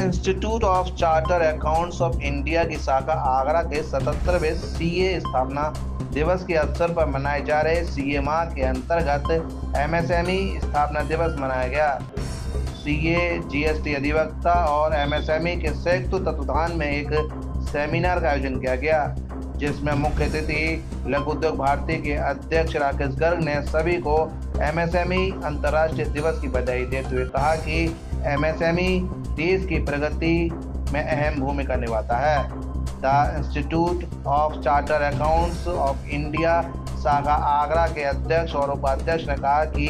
Institute of charter accounts of India की शाखा आगरा के 77वें सीए स्थापना दिवस के अवसर पर मनाए जा रहे सीए माह के अंतर्गत एमएसएमई स्थापना दिवस मनाया गया। सीए, जीएसटी अधिवक्ता और एमएसएमई के संयुक्त तत्वाधान में एक सेमिनार का आयोजन किया गया, जिसमें मुख्य अतिथि लघु उद्योग भारती के अध्यक्ष राकेश गर्ग ने सभी को एमएसएमई अंतर्राष्ट्रीय दिवस की बधाई देते हुए कहा कि एमएसएमई देश की प्रगति में अहम भूमिका निभाता है। The institute of charter accounts of India शाखा आगरा के अध्यक्ष और उपाध्यक्ष ने कहा कि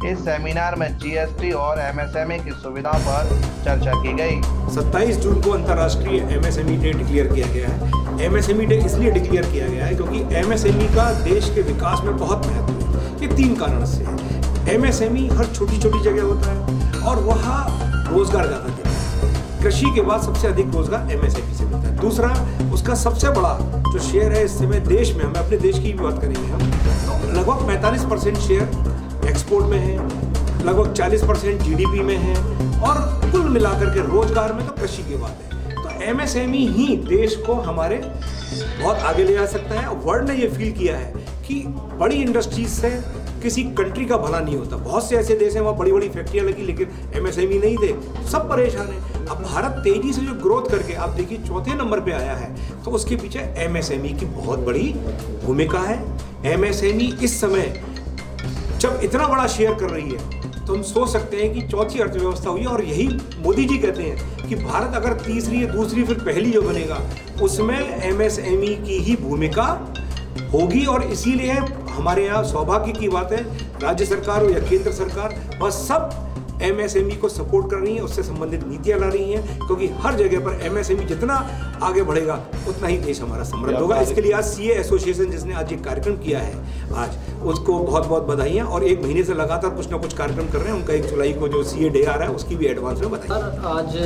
इस सेमिनार में जीएसटी और एमएसएमई की सुविधाओं पर चर्चा की गई। 27 जून को अंतर्राष्ट्रीय एमएसएमई डे डिक्लेयर किया गया है। एमएसएमई डे इसलिए डिक्लेयर किया गया है क्योंकि एमएसएमई का देश के विकास में बहुत महत्व है। ये 3 कारण से है। एमएसएमई हर छोटी छोटी जगह होता है और वहाँ रोजगार ज़्यादा देता है। कृषि के बाद सबसे अधिक रोजगार एमएसएमई से मिलता है। दूसरा, उसका सबसे बड़ा जो शेयर है इस समय देश में, हम अपने देश की भी बात करेंगे हम, तो लगभग 45% शेयर एक्सपोर्ट में है, लगभग 40% जीडीपी में है और कुल मिलाकर के रोजगार में तो कृषि की बात है। तो एमएसएमई ही देश को हमारे बहुत आगे ले जा सकता है। वर्ल्ड ने ये फील किया है कि बड़ी इंडस्ट्रीज से किसी कंट्री का भला नहीं होता। बहुत से ऐसे देश हैं वहाँ बड़ी बड़ी फैक्ट्रियाँ लगी लेकिन एमएसएमई नहीं थे, सब परेशान हैं। अब भारत तेजी से जो ग्रोथ करके आप देखिए 4थे नंबर पे आया है, तो उसके पीछे एमएसएमई की बहुत बड़ी भूमिका है। एमएसएमई इस समय जब इतना बड़ा शेयर कर रही है तो हम सोच सकते हैं कि चौथी अर्थव्यवस्था हुई है। और यही मोदी जी कहते हैं कि भारत अगर तीसरी या दूसरी फिर पहली जो बनेगा उसमें एमएसएमई की ही भूमिका होगी। और इसीलिए हमारे यहाँ सौभाग्य की बात है, राज्य सरकार हो या केंद्र सरकार, वह सब एमएसएमई को सपोर्ट कर रही है, उससे संबंधित नीतियाँ ला रही हैं, क्योंकि हर जगह पर एमएसएमई जितना आगे बढ़ेगा उतना ही देश हमारा समृद्ध होगा। इसके लिए आज सीए एसोसिएशन जिसने आज एक कार्यक्रम किया है, आज उसको बहुत बहुत बधाइयाँ। और 1 महीने से लगातार कुछ ना कुछ कार्यक्रम कर रहे हैं। उनका 1 जुलाई को जो सीए डे आ रहा है उसकी भी एडवांस में बधाई। आज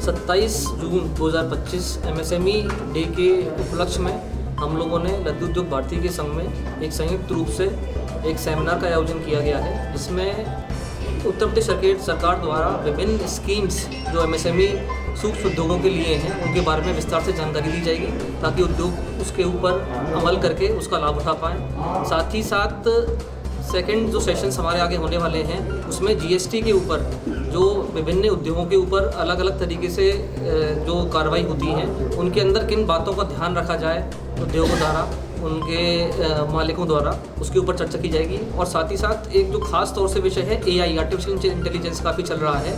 27 जून 2025 एमएसएमई डे के उपलक्ष्य में हम लोगों ने लघु उद्योग भारती के संघ में एक संयुक्त रूप से एक सेमिनार का आयोजन किया गया है, जिसमें उत्तर प्रदेश सरकार द्वारा विभिन्न स्कीम्स जो एमएसएमई सूक्ष्म उद्योगों के लिए हैं उनके बारे में विस्तार से जानकारी दी जाएगी, ताकि उद्योग उसके ऊपर अमल करके उसका लाभ उठा पाएँ। साथ ही साथ सेकंड जो सेशंस हमारे आगे होने वाले हैं उसमें जीएसटी के ऊपर जो विभिन्न उद्योगों के ऊपर अलग अलग तरीके से जो कार्रवाई होती है उनके अंदर किन बातों का ध्यान रखा जाए उद्योगों द्वारा, उनके मालिकों द्वारा, उसके ऊपर चर्चा की जाएगी। और साथ ही साथ एक जो खास तौर से विषय है एआई, आर्टिफिशियल इंटेलिजेंस काफ़ी चल रहा है,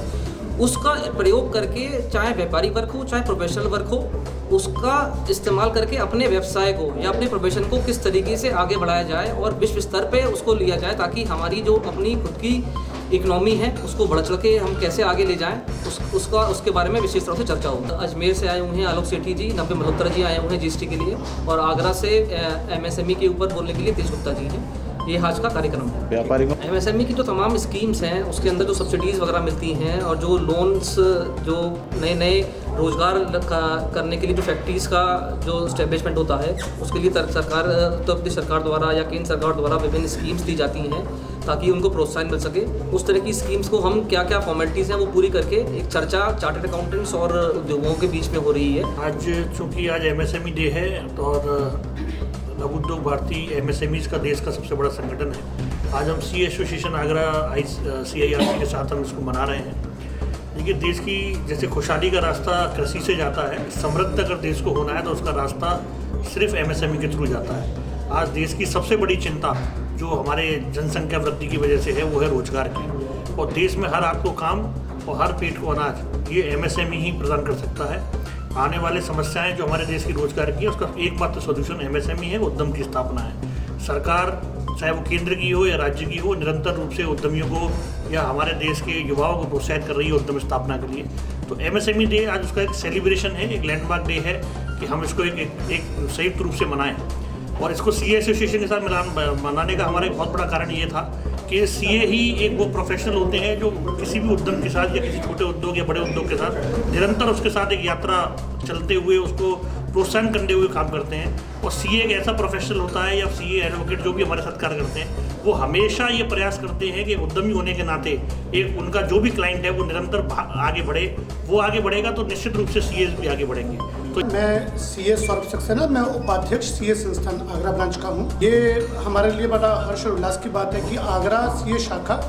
उसका प्रयोग करके चाहे व्यापारी वर्ग हो चाहे प्रोफेशनल वर्ग हो, उसका इस्तेमाल करके अपने व्यवसाय को या अपने प्रोफेशन को किस तरीके से आगे बढ़ाया जाए और विश्व स्तर पे उसको लिया जाए, ताकि हमारी जो अपनी खुद की इकोनॉमी है उसको बढ़ चढ़ के हम कैसे आगे ले जाएं, उसके बारे में विशेष तौर से चर्चा होगी। अजमेर से आए हुए हैं आलोक सेठी जी, नब्बे मल्होत्रा जी आए हुए हैं जीएसटी के लिए, और आगरा से एमएसएमई के ऊपर बोलने के लिए तेज गुप्ता जी हैं। ये आज का कार्यक्रम है। व्यापारी को एमएसएमई की जो तमाम स्कीम्स हैं उसके अंदर जो सब्सिडीज़ वगैरह मिलती हैं और जो लोन्स, जो नए नए रोज़गार करने के लिए जो फैक्ट्रीज़ का जो इस्टेब्लिशमेंट होता है उसके लिए सरकार, उत्तर प्रदेश सरकार द्वारा या केंद्र सरकार द्वारा विभिन्न स्कीम्स दी जाती हैं ताकि उनको प्रोत्साहन मिल सके। उस तरह की स्कीम्स को हम क्या क्या फॉर्मेलिटीज़ हैं वो पूरी करके एक चर्चा चार्टर्ड अकाउंटेंट्स और उद्योगों के बीच में हो रही है। आज चूँकि आज एमएसएमई डे है और लघु उद्योग भारती एमएसएमईज का देश का सबसे बड़ा संगठन है, आज हम सीए एसोसिएशन आगरा CIRC के साथ हम इसको मना रहे हैं। देखिए, देश की जैसे खुशहाली का रास्ता कृषि से जाता है, समृद्ध अगर देश को होना है तो उसका रास्ता सिर्फ एमएसएमई के थ्रू जाता है। आज देश की सबसे बड़ी चिंता जो हमारे जनसंख्या वृद्धि की वजह से है वो है रोजगार की, और देश में हर आपको काम और हर पेट को अनाज ये एमएसएमई ही प्रदान कर सकता है। आने वाले समस्याएं जो हमारे देश की रोजगार की है उसका एकमात्र सोल्यूशन एमएसएमई है, उद्यम की स्थापना है। सरकार चाहे वो केंद्र की हो या राज्य की हो, निरंतर रूप से उद्यमियों को या हमारे देश के युवाओं को प्रोत्साहित कर रही है उद्यम स्थापना के लिए। तो एमएसएमई डे आज उसका एक सेलिब्रेशन है, एक लैंडमार्क डे है कि हम इसको एक संयुक्त रूप से मनाएं। और इसको सीए एसोसिएशन के साथ मनाने का हमारा एक बहुत बड़ा कारण ये था कि सीए ही एक वो प्रोफेशनल होते हैं जो किसी भी उद्यम के साथ या किसी छोटे उद्योग या बड़े उद्योग के साथ निरंतर उसके साथ एक यात्रा चलते हुए उसको प्रोत्साहन करते हुए काम करते हैं। और सीए एक ऐसा प्रोफेशनल होता है या सीए एडवोकेट जो भी हमारे साथ कार्य करते हैं, वो हमेशा ये प्रयास करते हैं कि उद्यमी होने के नाते एक उनका जो भी क्लाइंट है वो निरंतर आगे बढ़े। वो आगे बढ़ेगा तो निश्चित रूप से सीए भी आगे बढ़ेंगे। तो मैं सीए सौरभ सक्सेना, मैं उपाध्यक्ष सीए संस्थान आगरा ब्रांच का हूँ। ये हमारे लिए बड़ा हर्ष और उल्लास की बात है कि आगरा सीए शाखा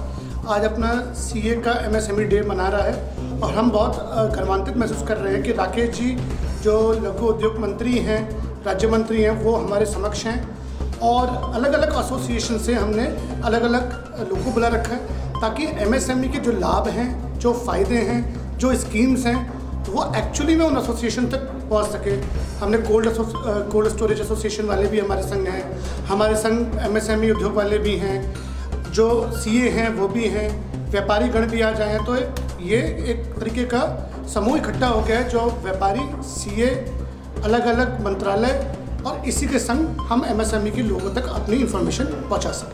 आज अपना सीए का MSME डे मना रहा है और हम बहुत गर्वान्वित महसूस कर रहे हैं कि राकेश जी जो लघु उद्योग मंत्री हैं, राज्य मंत्री हैं, वो हमारे समक्ष हैं और अलग अलग एसोसिएशन से हमने अलग अलग लोगों को बुला रखा है ताकि MSME के जो लाभ हैं, जो फ़ायदे हैं, जो स्कीम्स हैं, तो वो एक्चुअली में उन एसोसिएशन तक पहुंच सके। हमने कोल्ड स्टोरेज एसोसिएशन वाले भी हमारे संग हैं, हमारे संग MSME उद्योग वाले भी हैं, जो सीए हैं वो भी हैं, व्यापारी गण भी आ जाएँ। तो ये एक तरीके का समूह इकट्ठा हो गया है जो व्यापारी, सीए, अलग अलग मंत्रालय और इसी के संग हम MSME के लोगों तक अपनी इन्फॉर्मेशन पहुंचा सकें।